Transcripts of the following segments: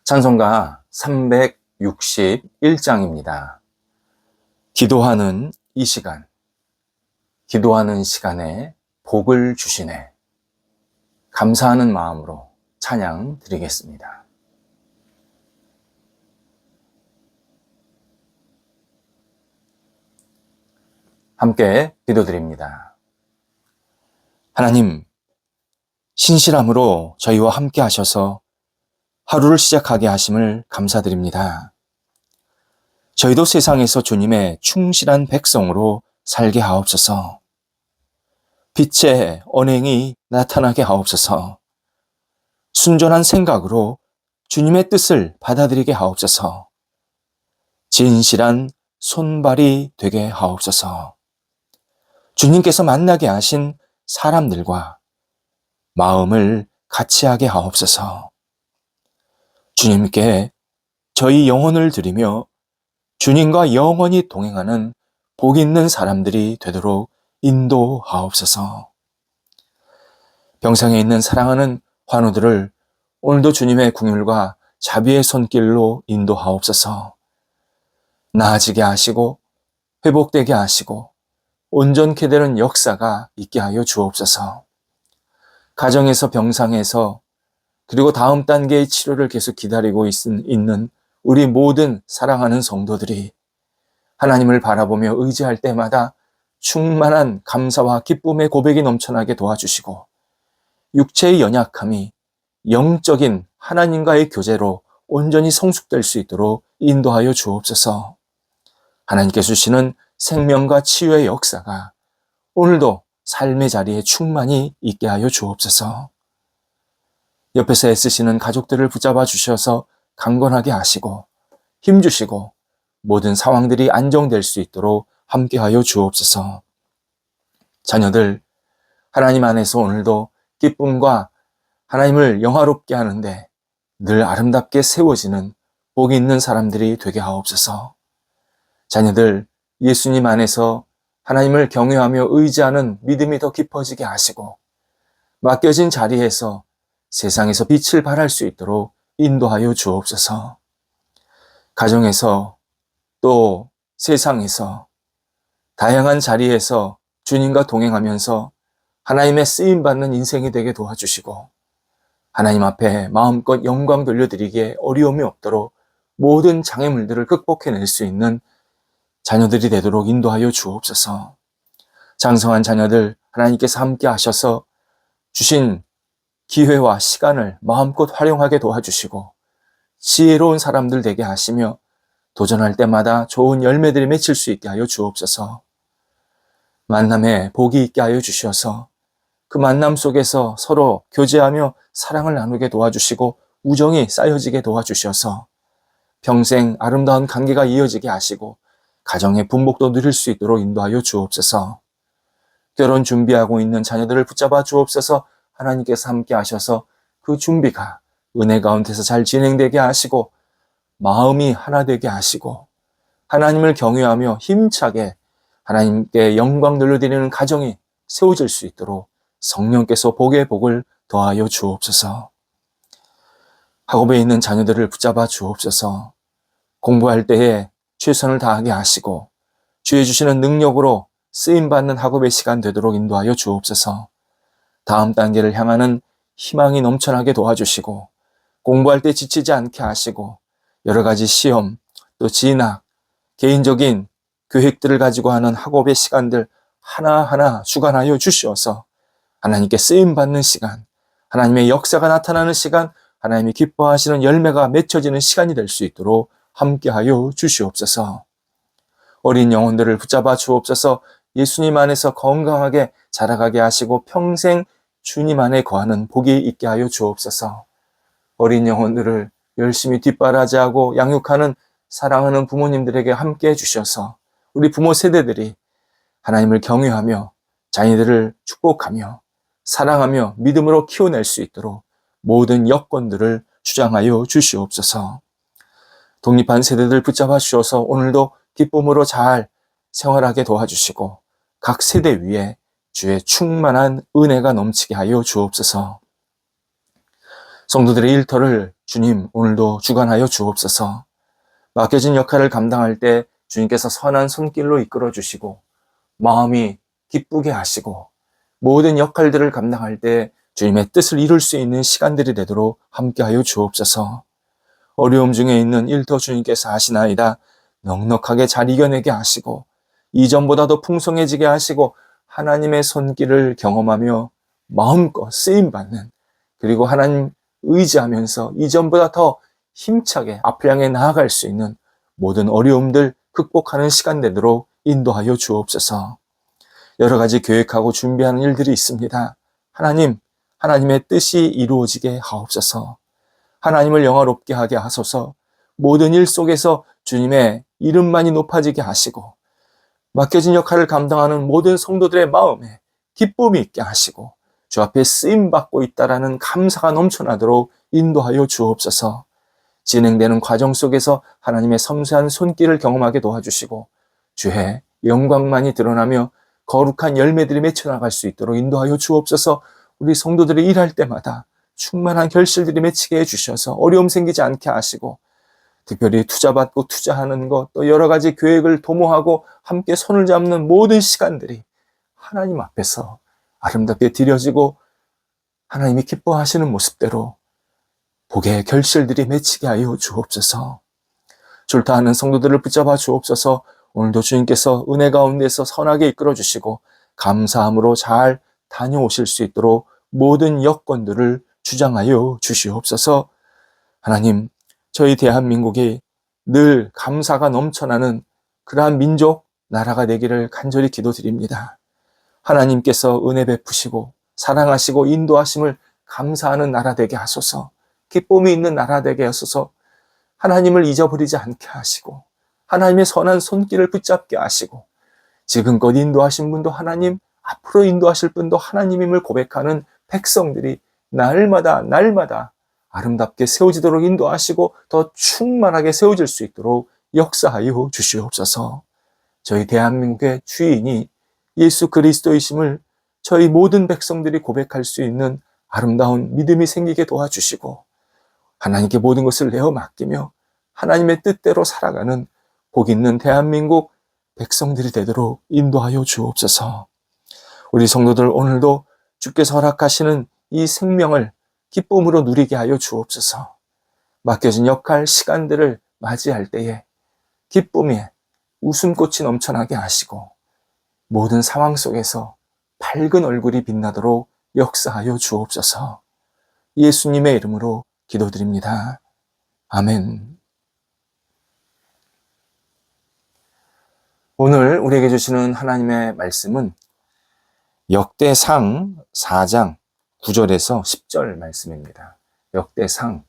찬송가 361장입니다. 기도하는 이 시간, 기도하는 시간에 복을 주시네. 감사하는 마음으로 찬양 드리겠습니다. 함께 기도드립니다. 하나님, 신실함으로 저희와 함께 하셔서 하루를 시작하게 하심을 감사드립니다. 저희도 세상에서 주님의 충실한 백성으로 살게 하옵소서. 빛의 언행이 나타나게 하옵소서. 순전한 생각으로 주님의 뜻을 받아들이게 하옵소서. 진실한 손발이 되게 하옵소서. 주님께서 만나게 하신 사람들과 마음을 같이 하게 하옵소서. 주님께 저희 영혼을 드리며 주님과 영원히 동행하는 복 있는 사람들이 되도록 인도하옵소서. 병상에 있는 사랑하는 환우들을 오늘도 주님의 긍휼과 자비의 손길로 인도하옵소서. 나아지게 하시고 회복되게 하시고 온전케 되는 역사가 있게 하여 주옵소서. 가정에서 병상에서 그리고 다음 단계의 치료를 계속 기다리고 있는 우리 모든 사랑하는 성도들이 하나님을 바라보며 의지할 때마다 충만한 감사와 기쁨의 고백이 넘쳐나게 도와주시고 육체의 연약함이 영적인 하나님과의 교제로 온전히 성숙될 수 있도록 인도하여 주옵소서. 하나님께서 주시는 생명과 치유의 역사가 오늘도 삶의 자리에 충만히 있게 하여 주옵소서. 옆에서 애쓰시는 가족들을 붙잡아 주셔서 강건하게 하시고 힘주시고 모든 상황들이 안정될 수 있도록 함께하여 주옵소서. 자녀들 하나님 안에서 오늘도 기쁨과 하나님을 영화롭게 하는데 늘 아름답게 세워지는 복이 있는 사람들이 되게 하옵소서. 자녀들 예수님 안에서 하나님을 경외하며 의지하는 믿음이 더 깊어지게 하시고 맡겨진 자리에서 세상에서 빛을 발할 수 있도록 인도하여 주옵소서. 가정에서 또 세상에서 다양한 자리에서 주님과 동행하면서 하나님의 쓰임받는 인생이 되게 도와주시고 하나님 앞에 마음껏 영광 돌려드리기에 어려움이 없도록 모든 장애물들을 극복해낼 수 있는 자녀들이 되도록 인도하여 주옵소서. 장성한 자녀들 하나님께서 함께 하셔서 주신 기회와 시간을 마음껏 활용하게 도와주시고 지혜로운 사람들 되게 하시며 도전할 때마다 좋은 열매들이 맺힐 수 있게 하여 주옵소서. 만남에 복이 있게 하여 주셔서 그 만남 속에서 서로 교제하며 사랑을 나누게 도와주시고 우정이 쌓여지게 도와주셔서 평생 아름다운 관계가 이어지게 하시고 가정의 분복도 누릴 수 있도록 인도하여 주옵소서. 결혼 준비하고 있는 자녀들을 붙잡아 주옵소서. 하나님께서 함께 하셔서 그 준비가 은혜 가운데서 잘 진행되게 하시고 마음이 하나 되게 하시고 하나님을 경외하며 힘차게 하나님께 영광 돌려드리는 가정이 세워질 수 있도록 성령께서 복의 복을 더하여 주옵소서. 학업에 있는 자녀들을 붙잡아 주옵소서. 공부할 때에 최선을 다하게 하시고 주의 주시는 능력으로 쓰임받는 학업의 시간 되도록 인도하여 주옵소서. 다음 단계를 향하는 희망이 넘쳐나게 도와주시고 공부할 때 지치지 않게 하시고 여러 가지 시험 또 진학 개인적인 계획들을 가지고 하는 학업의 시간들 하나하나 주관하여 주시어서 하나님께 쓰임받는 시간 하나님의 역사가 나타나는 시간 하나님이 기뻐하시는 열매가 맺혀지는 시간이 될 수 있도록 함께하여 주시옵소서. 어린 영혼들을 붙잡아 주옵소서. 예수님 안에서 건강하게 자라가게 하시고 평생 주님 안에 거하는 복이 있게 하여 주옵소서. 어린 영혼들을 열심히 뒷바라지하고 양육하는 사랑하는 부모님들에게 함께 해주셔서 우리 부모 세대들이 하나님을 경외하며 자녀들을 축복하며 사랑하며 믿음으로 키워낼 수 있도록 모든 여건들을 주장하여 주시옵소서. 독립한 세대들 붙잡아 주셔서 오늘도 기쁨으로 잘 생활하게 도와주시고 각 세대 위에 주의 충만한 은혜가 넘치게 하여 주옵소서. 성도들의 일터를 주님, 오늘도 주관하여 주옵소서. 맡겨진 역할을 감당할 때 주님께서 선한 손길로 이끌어 주시고 마음이 기쁘게 하시고 모든 역할들을 감당할 때 주님의 뜻을 이룰 수 있는 시간들이 되도록 함께하여 주옵소서. 어려움 중에 있는 일터 주님께서 하시나이다. 넉넉하게 잘 이겨내게 하시고 이전보다 더 풍성해지게 하시고 하나님의 손길을 경험하며 마음껏 쓰임받는, 그리고 하나님 의지하면서 이전보다 더 힘차게 앞을 향해 나아갈 수 있는 모든 어려움들 극복하는 시간 되도록 인도하여 주옵소서. 여러 가지 계획하고 준비하는 일들이 있습니다. 하나님, 하나님의 뜻이 이루어지게 하옵소서. 하나님을 영화롭게 하게 하소서. 모든 일 속에서 주님의 이름만이 높아지게 하시고 맡겨진 역할을 감당하는 모든 성도들의 마음에 기쁨이 있게 하시고 주 앞에 쓰임받고 있다라는 감사가 넘쳐나도록 인도하여 주옵소서. 진행되는 과정 속에서 하나님의 섬세한 손길을 경험하게 도와주시고 주의 영광만이 드러나며 거룩한 열매들이 맺혀나갈 수 있도록 인도하여 주옵소서. 우리 성도들이 일할 때마다 충만한 결실들이 맺히게 해주셔서 어려움 생기지 않게 하시고 특별히 투자받고 투자하는 것, 또 여러 가지 계획을 도모하고 함께 손을 잡는 모든 시간들이 하나님 앞에서 아름답게 드려지고 하나님이 기뻐하시는 모습대로 복의 결실들이 맺히게 하여 주옵소서. 출타하는 성도들을 붙잡아 주옵소서. 오늘도 주님께서 은혜 가운데서 선하게 이끌어 주시고 감사함으로 잘 다녀오실 수 있도록 모든 여건들을 주장하여 주시옵소서. 하나님, 저희 대한민국이 늘 감사가 넘쳐나는 그러한 민족, 나라가 되기를 간절히 기도드립니다. 하나님께서 은혜 베푸시고 사랑하시고 인도하심을 감사하는 나라 되게 하소서. 기쁨이 있는 나라 되게 하소서. 하나님을 잊어버리지 않게 하시고 하나님의 선한 손길을 붙잡게 하시고 지금껏 인도하신 분도 하나님, 앞으로 인도하실 분도 하나님임을 고백하는 백성들이 날마다 아름답게 세워지도록 인도하시고 더 충만하게 세워질 수 있도록 역사하여 주시옵소서. 저희 대한민국의 주인이 예수 그리스도이심을 저희 모든 백성들이 고백할 수 있는 아름다운 믿음이 생기게 도와주시고 하나님께 모든 것을 내어 맡기며 하나님의 뜻대로 살아가는 복 있는 대한민국 백성들이 되도록 인도하여 주옵소서. 우리 성도들 오늘도 주께서 허락하시는 이 생명을 기쁨으로 누리게 하여 주옵소서. 맡겨진 역할, 시간들을 맞이할 때에 기쁨에 웃음꽃이 넘쳐나게 하시고 모든 상황 속에서 밝은 얼굴이 빛나도록 역사하여 주옵소서. 예수님의 이름으로 기도드립니다. 아멘. 오늘 우리에게 주시는 하나님의 말씀은 역대상 4장 9절에서 10절 말씀입니다. 역대상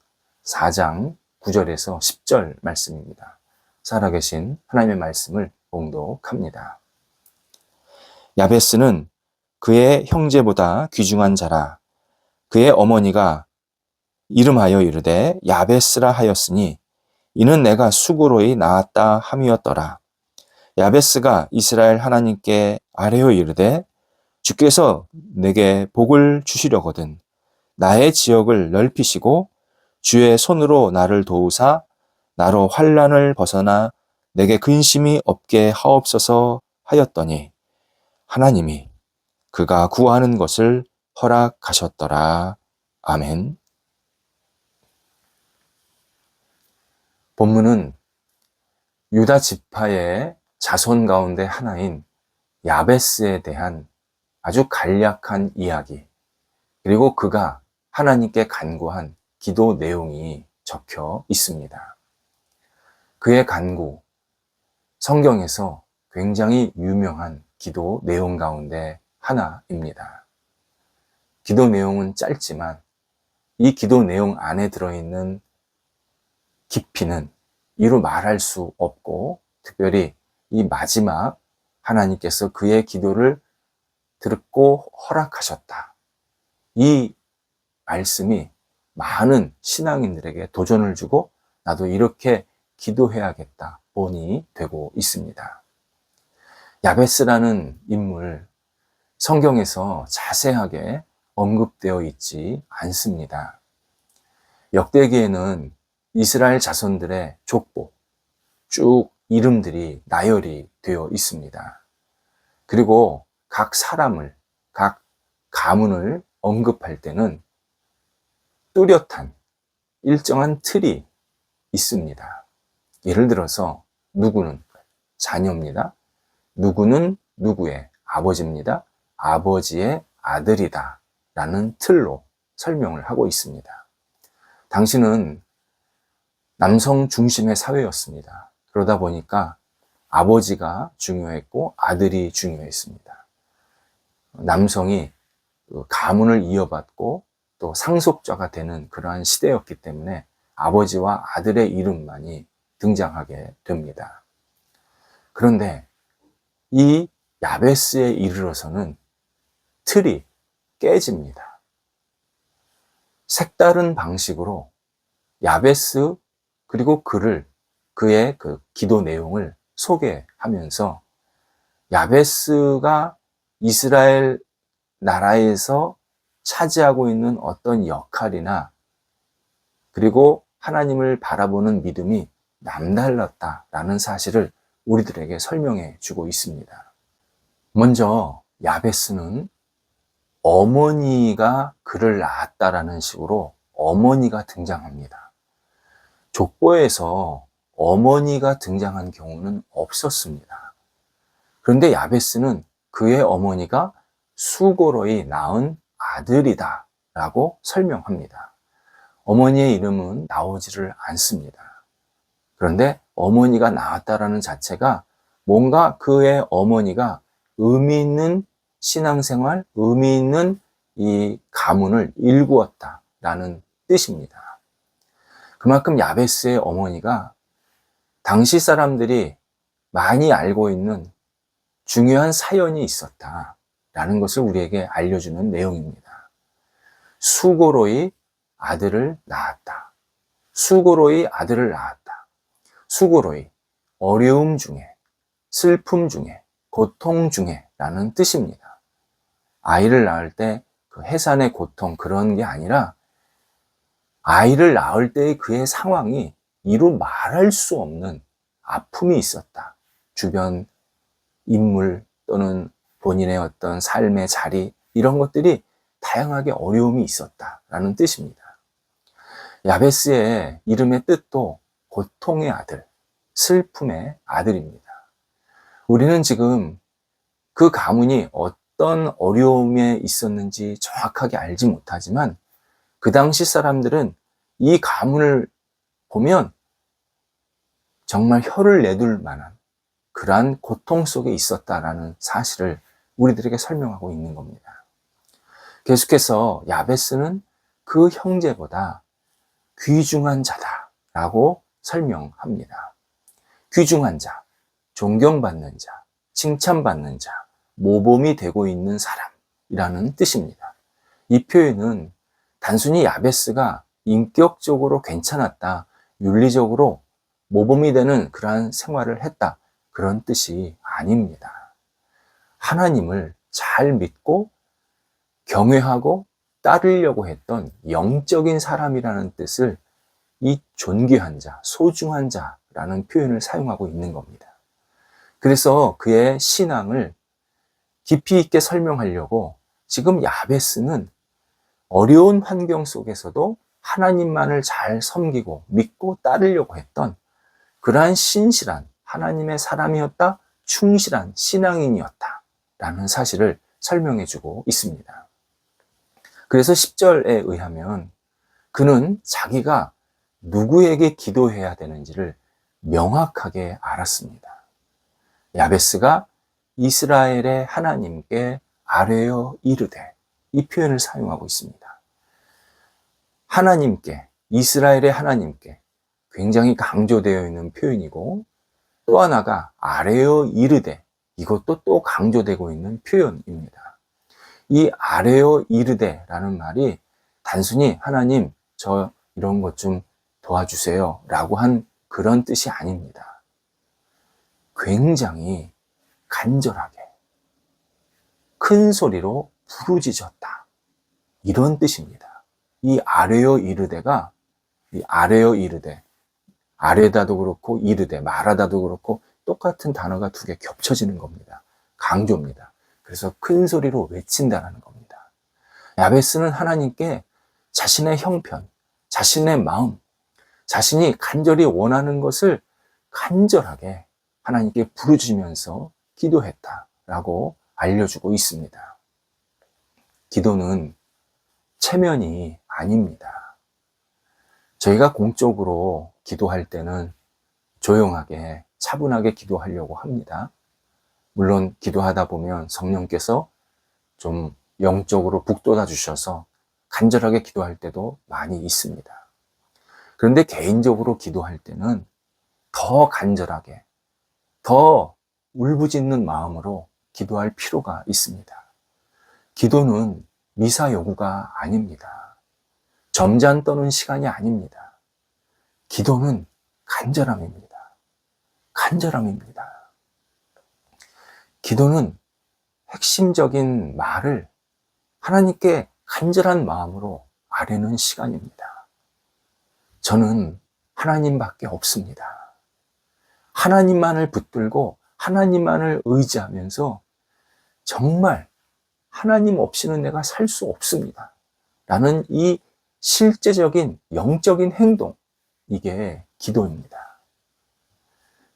4장 9절에서 10절 말씀입니다. 살아계신 하나님의 말씀을 봉독합니다. 야베스는 그의 형제보다 귀중한 자라. 그의 어머니가 이름하여 이르되 야베스라 하였으니 이는 내가 수고로이 낳았다 함이었더라. 야베스가 이스라엘 하나님께 아뢰어 이르되 주께서 내게 복을 주시려거든 나의 지역을 넓히시고 주의 손으로 나를 도우사 나로 환난을 벗어나 내게 근심이 없게 하옵소서 하였더니 하나님이 그가 구하는 것을 허락하셨더라. 아멘. 본문은 유다 지파의 자손 가운데 하나인 야베스에 대한 아주 간략한 이야기, 그리고 그가 하나님께 간구한 기도 내용이 적혀 있습니다. 그의 간구, 성경에서 굉장히 유명한 기도 내용 가운데 하나입니다. 기도 내용은 짧지만 이 기도 내용 안에 들어있는 깊이는 이루 말할 수 없고, 특별히 이 마지막 하나님께서 그의 기도를 듣고 허락하셨다. 이 말씀이 많은 신앙인들에게 도전을 주고 나도 이렇게 기도해야겠다 본이 되고 있습니다. 야베스라는 인물, 성경에서 자세하게 언급되어 있지 않습니다. 역대기에는 이스라엘 자손들의 족보, 쭉 이름들이 나열이 되어 있습니다. 그리고 각 사람을, 각 가문을 언급할 때는 뚜렷한 일정한 틀이 있습니다. 예를 들어서 누구는 자녀입니다. 누구는 누구의 아버지입니다. 아버지의 아들이다 라는 틀로 설명을 하고 있습니다. 당시는 남성 중심의 사회였습니다. 그러다 보니까 아버지가 중요했고 아들이 중요했습니다. 남성이 가문을 이어받고 또 상속자가 되는 그러한 시대였기 때문에 아버지와 아들의 이름만이 등장하게 됩니다. 그런데 이 야베스에 이르러서는 틀이 깨집니다. 색다른 방식으로 야베스 그리고 그의 그 기도 내용을 소개하면서 야베스가 이스라엘 나라에서 차지하고 있는 어떤 역할이나 그리고 하나님을 바라보는 믿음이 남달랐다라는 사실을 우리들에게 설명해 주고 있습니다. 먼저 야베스는 어머니가 그를 낳았다라는 식으로 어머니가 등장합니다. 족보에서 어머니가 등장한 경우는 없었습니다. 그런데 야베스는 그의 어머니가 수고로이 낳은 아들이다 라고 설명합니다. 어머니의 이름은 나오지를 않습니다. 그런데 어머니가 낳았다라는 자체가 뭔가 그의 어머니가 의미 있는 신앙생활, 의미 있는 이 가문을 일구었다라는 뜻입니다. 그만큼 야베스의 어머니가 당시 사람들이 많이 알고 있는 중요한 사연이 있었다라는 것을 우리에게 알려주는 내용입니다. 수고로이 아들을 낳았다. 수고로이 아들을 낳았다. 수고로이, 어려움 중에, 슬픔 중에, 고통 중에 라는 뜻입니다. 아이를 낳을 때 그 해산의 고통 그런 게 아니라 아이를 낳을 때의 그의 상황이 이루 말할 수 없는 아픔이 있었다. 주변 인물 또는 본인의 어떤 삶의 자리 이런 것들이 다양하게 어려움이 있었다라는 뜻입니다. 야베스의 이름의 뜻도 고통의 아들, 슬픔의 아들입니다. 우리는 지금 그 가문이 어떤 어려움에 있었는지 정확하게 알지 못하지만 그 당시 사람들은 이 가문을 보면 정말 혀를 내둘 만한 그러한 고통 속에 있었다라는 사실을 우리들에게 설명하고 있는 겁니다. 계속해서 야베스는 그 형제보다 귀중한 자다라고 설명합니다. 귀중한 자, 존경받는 자, 칭찬받는 자, 모범이 되고 있는 사람이라는 뜻입니다. 이 표현은 단순히 야베스가 인격적으로 괜찮았다, 윤리적으로 모범이 되는 그러한 생활을 했다, 그런 뜻이 아닙니다. 하나님을 잘 믿고 경외하고 따르려고 했던 영적인 사람이라는 뜻을 이 존귀한 자, 소중한 자라는 표현을 사용하고 있는 겁니다. 그래서 그의 신앙을 깊이 있게 설명하려고 지금 야베스는 어려운 환경 속에서도 하나님만을 잘 섬기고 믿고 따르려고 했던 그러한 신실한 하나님의 사람이었다, 충실한 신앙인이었다 라는 사실을 설명해 주고 있습니다. 그래서 10절에 의하면 그는 자기가 누구에게 기도해야 되는지를 명확하게 알았습니다. 야베스가 이스라엘의 하나님께 아뢰어 이르되, 이 표현을 사용하고 있습니다. 하나님께, 이스라엘의 하나님께 굉장히 강조되어 있는 표현이고, 또 하나가 아뢰어 이르되, 이것도 또 강조되고 있는 표현입니다. 이 아뢰어 이르되라는 말이 단순히 하나님 저 이런 것 좀 도와주세요 라고 한 그런 뜻이 아닙니다. 굉장히 간절하게 큰 소리로 부르짖었다, 이런 뜻입니다. 이 아뢰어 이르되가 이 아뢰어 이르되, 아뢰다도 그렇고 이르되, 말하다도 그렇고 똑같은 단어가 두 개 겹쳐지는 겁니다. 강조입니다. 그래서 큰 소리로 외친다라는 겁니다. 야베스는 하나님께 자신의 형편, 자신의 마음, 자신이 간절히 원하는 것을 간절하게 하나님께 부르짖으면서 기도했다라고 알려주고 있습니다. 기도는 체면이 아닙니다. 저희가 공적으로 기도할 때는 조용하게 차분하게 기도하려고 합니다. 물론 기도하다 보면 성령께서 좀 영적으로 북돋아 주셔서 간절하게 기도할 때도 많이 있습니다. 그런데 개인적으로 기도할 때는 더 간절하게, 더 울부짖는 마음으로 기도할 필요가 있습니다. 기도는 미사 여구가 아닙니다. 점잖 떠는 시간이 아닙니다. 기도는 간절함입니다. 간절함입니다. 기도는 핵심적인 말을 하나님께 간절한 마음으로 아뢰는 시간입니다. 저는 하나님밖에 없습니다. 하나님만을 붙들고 하나님만을 의지하면서 정말 하나님 없이는 내가 살 수 없습니다. 라는 이 실제적인 영적인 행동, 이게 기도입니다.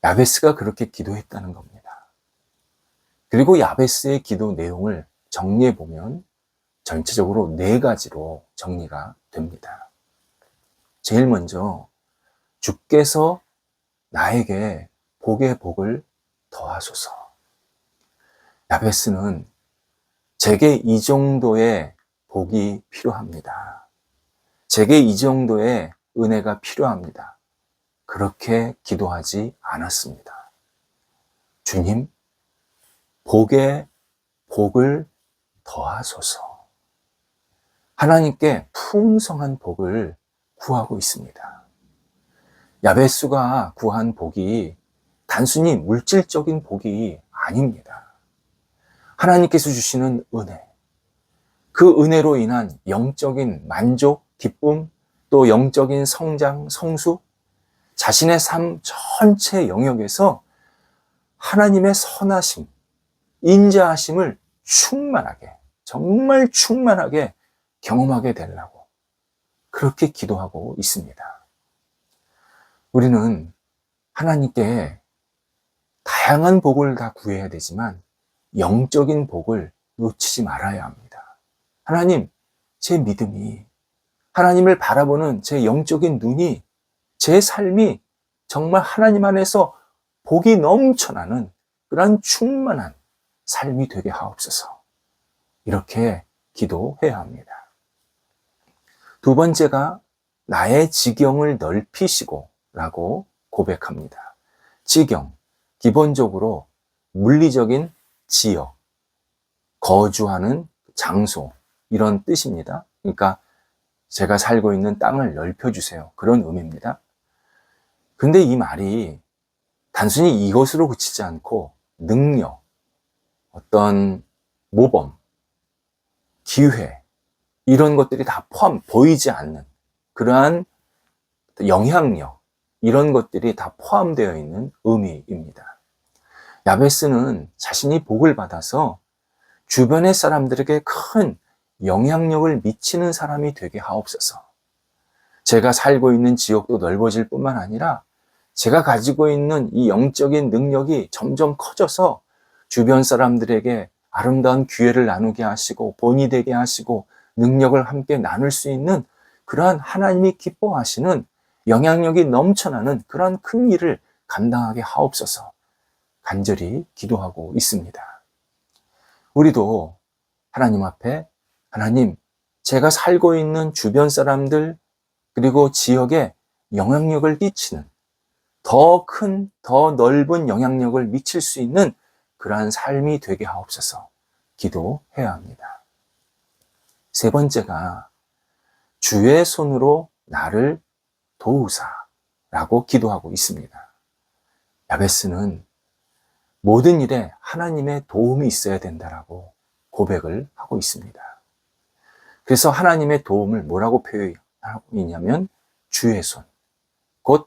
야베스가 그렇게 기도했다는 겁니다. 그리고 야베스의 기도 내용을 정리해 보면 전체적으로 4가지로 정리가 됩니다. 제일 먼저 주께서 나에게 복의 복을 더하소서. 야베스는 제게 이 정도의 복이 필요합니다. 제게 이 정도의 은혜가 필요합니다. 그렇게 기도하지 않았습니다. 주님, 복의 복을 더하소서. 하나님께 풍성한 복을 구하고 있습니다. 야베스가 구한 복이 단순히 물질적인 복이 아닙니다. 하나님께서 주시는 은혜, 그 은혜로 인한 영적인 만족, 기쁨, 또 영적인 성장, 성수, 자신의 삶 전체 영역에서 하나님의 선하심, 인자하심을 충만하게, 정말 충만하게 경험하게 되려고 그렇게 기도하고 있습니다. 우리는 하나님께 다양한 복을 다 구해야 되지만 영적인 복을 놓치지 말아야 합니다. 하나님, 제 믿음이, 하나님을 바라보는 제 영적인 눈이, 제 삶이 정말 하나님 안에서 복이 넘쳐나는 그런 충만한 삶이 되게 하옵소서. 이렇게 기도해야 합니다. 두 번째가 나의 지경을 넓히시고 라고 고백합니다. 지경, 기본적으로 물리적인 지역, 거주하는 장소, 이런 뜻입니다. 그러니까 제가 살고 있는 땅을 넓혀주세요. 그런 의미입니다. 근데 이 말이 단순히 이것으로 그치지 않고 능력, 어떤 모범, 기회, 이런 것들이 다 보이지 않는 그러한 영향력, 이런 것들이 다 포함되어 있는 의미입니다. 야베스는 자신이 복을 받아서 주변의 사람들에게 큰 영향력을 미치는 사람이 되게 하옵소서. 제가 살고 있는 지역도 넓어질 뿐만 아니라 제가 가지고 있는 이 영적인 능력이 점점 커져서 주변 사람들에게 아름다운 기회를 나누게 하시고 본이 되게 하시고 능력을 함께 나눌 수 있는 그러한 하나님이 기뻐하시는 영향력이 넘쳐나는 그러한 큰 일을 감당하게 하옵소서. 간절히 기도하고 있습니다. 우리도 하나님 앞에 하나님, 제가 살고 있는 주변 사람들 그리고 지역에 영향력을 끼치는 더 큰, 더 넓은 영향력을 미칠 수 있는 그러한 삶이 되게 하옵소서. 기도해야 합니다. 세 번째가 주의 손으로 나를 도우사라고 기도하고 있습니다. 야베스는 모든 일에 하나님의 도움이 있어야 된다라고 고백을 하고 있습니다. 그래서 하나님의 도움을 뭐라고 표현하고 있냐면 주의 손, 곧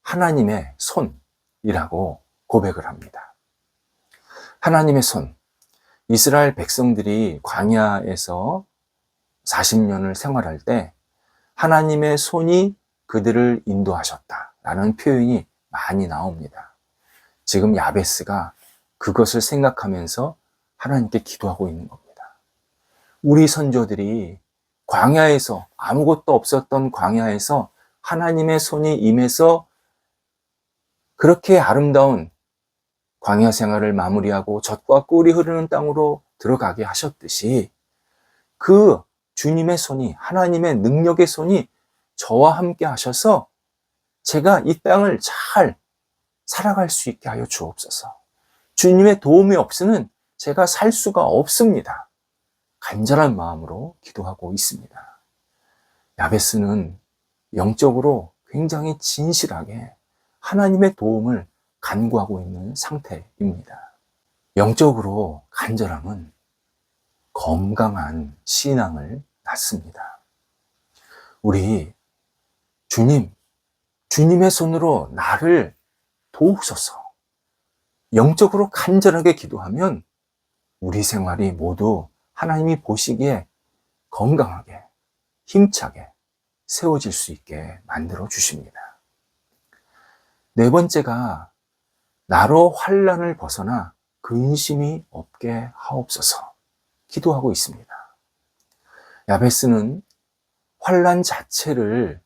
하나님의 손이라고 고백을 합니다. 하나님의 손, 이스라엘 백성들이 광야에서 40년을 생활할 때 하나님의 손이 그들을 인도하셨다라는 표현이 많이 나옵니다. 지금 야베스가 그것을 생각하면서 하나님께 기도하고 있는 겁니다. 우리 선조들이 광야에서, 아무것도 없었던 광야에서 하나님의 손이 임해서 그렇게 아름다운 광야 생활을 마무리하고 젖과 꿀이 흐르는 땅으로 들어가게 하셨듯이 그 주님의 손이, 하나님의 능력의 손이 저와 함께 하셔서 제가 이 땅을 잘 살아갈 수 있게 하여 주옵소서. 주님의 도움이 없이는 제가 살 수가 없습니다. 간절한 마음으로 기도하고 있습니다. 야베스는 영적으로 굉장히 진실하게 하나님의 도움을 간구하고 있는 상태입니다. 영적으로 간절함은 건강한 신앙을 낳습니다. 우리 주님의 손으로 나를 도우소서. 영적으로 간절하게 기도하면 우리 생활이 모두 하나님이 보시기에 건강하게, 힘차게 세워질 수 있게 만들어 주십니다. 네 번째가 나로 환난을 벗어나 근심이 없게 하옵소서 기도하고 있습니다. 야베스는 환난 자체를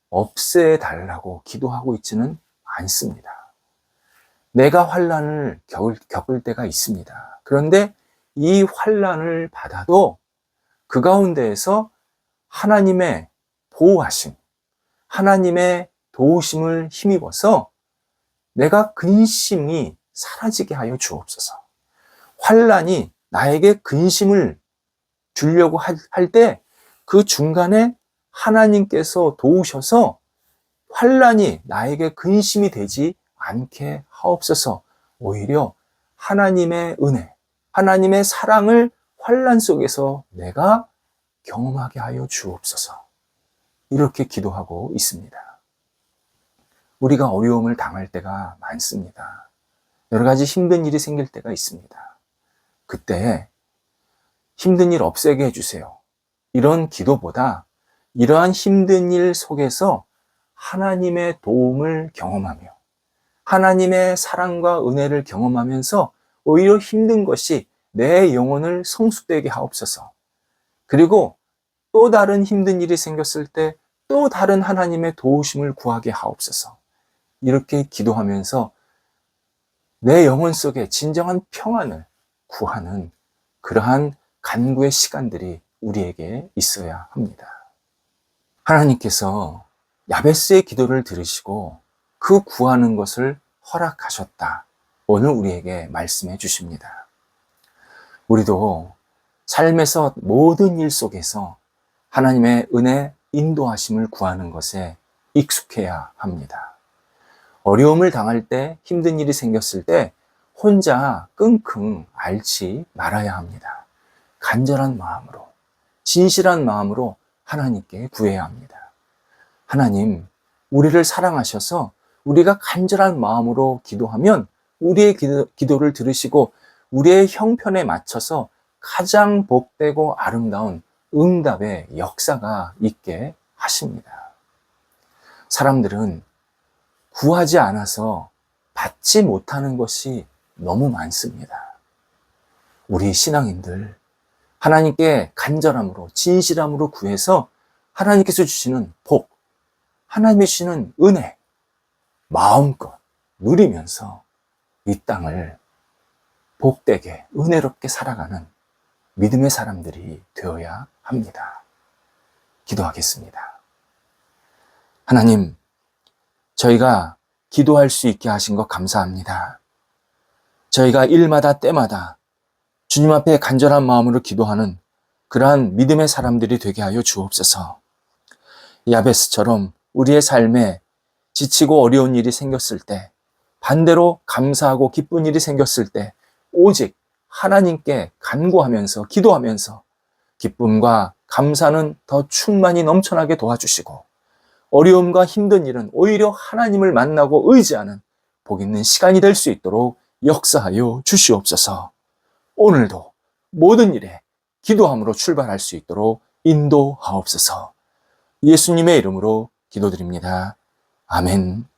없애달라고 기도하고 있지는 않습니다. 내가 환난을 겪을 때가 있습니다. 그런데 이 환난을 받아도 그 가운데에서 하나님의 보호하심, 하나님의 도우심을 힘입어서 내가 근심이 사라지게 하여 주옵소서. 환난이 나에게 근심을 주려고 할 때 그 중간에 하나님께서 도우셔서 환난이 나에게 근심이 되지 않게 하옵소서. 오히려 하나님의 은혜, 하나님의 사랑을 환난 속에서 내가 경험하게 하여 주옵소서. 이렇게 기도하고 있습니다. 우리가 어려움을 당할 때가 많습니다. 여러 가지 힘든 일이 생길 때가 있습니다. 그때 힘든 일 없애게 해주세요. 이런 기도보다 이러한 힘든 일 속에서 하나님의 도움을 경험하며 하나님의 사랑과 은혜를 경험하면서 오히려 힘든 것이 내 영혼을 성숙되게 하옵소서. 그리고 또 다른 힘든 일이 생겼을 때 또 다른 하나님의 도우심을 구하게 하옵소서. 이렇게 기도하면서 내 영혼 속에 진정한 평안을 구하는 그러한 간구의 시간들이 우리에게 있어야 합니다. 하나님께서 야베스의 기도를 들으시고 그 구하는 것을 허락하셨다. 오늘 우리에게 말씀해 주십니다. 우리도 삶에서 모든 일 속에서 하나님의 은혜, 인도하심을 구하는 것에 익숙해야 합니다. 어려움을 당할 때, 힘든 일이 생겼을 때 혼자 끙끙 앓지 말아야 합니다. 간절한 마음으로, 진실한 마음으로 하나님께 구해야 합니다. 하나님, 우리를 사랑하셔서 우리가 간절한 마음으로 기도하면 우리의 기도를 들으시고 우리의 형편에 맞춰서 가장 복되고 아름다운 응답의 역사가 있게 하십니다. 사람들은 구하지 않아서 받지 못하는 것이 너무 많습니다. 우리 신앙인들 하나님께 간절함으로 진실함으로 구해서 하나님께서 주시는 복, 하나님이 주시는 은혜 마음껏 누리면서 이 땅을 복되게 은혜롭게 살아가는 믿음의 사람들이 되어야 합니다. 기도하겠습니다. 하나님, 저희가 기도할 수 있게 하신 것 감사합니다. 저희가 일마다 때마다 주님 앞에 간절한 마음으로 기도하는 그러한 믿음의 사람들이 되게 하여 주옵소서. 야베스처럼 우리의 삶에 지치고 어려운 일이 생겼을 때, 반대로 감사하고 기쁜 일이 생겼을 때 오직 하나님께 간구하면서 기도하면서 기쁨과 감사는 더 충만히 넘쳐나게 도와주시고 어려움과 힘든 일은 오히려 하나님을 만나고 의지하는 복 있는 시간이 될 수 있도록 역사하여 주시옵소서. 오늘도 모든 일에 기도함으로 출발할 수 있도록 인도하옵소서. 예수님의 이름으로 기도드립니다. 아멘.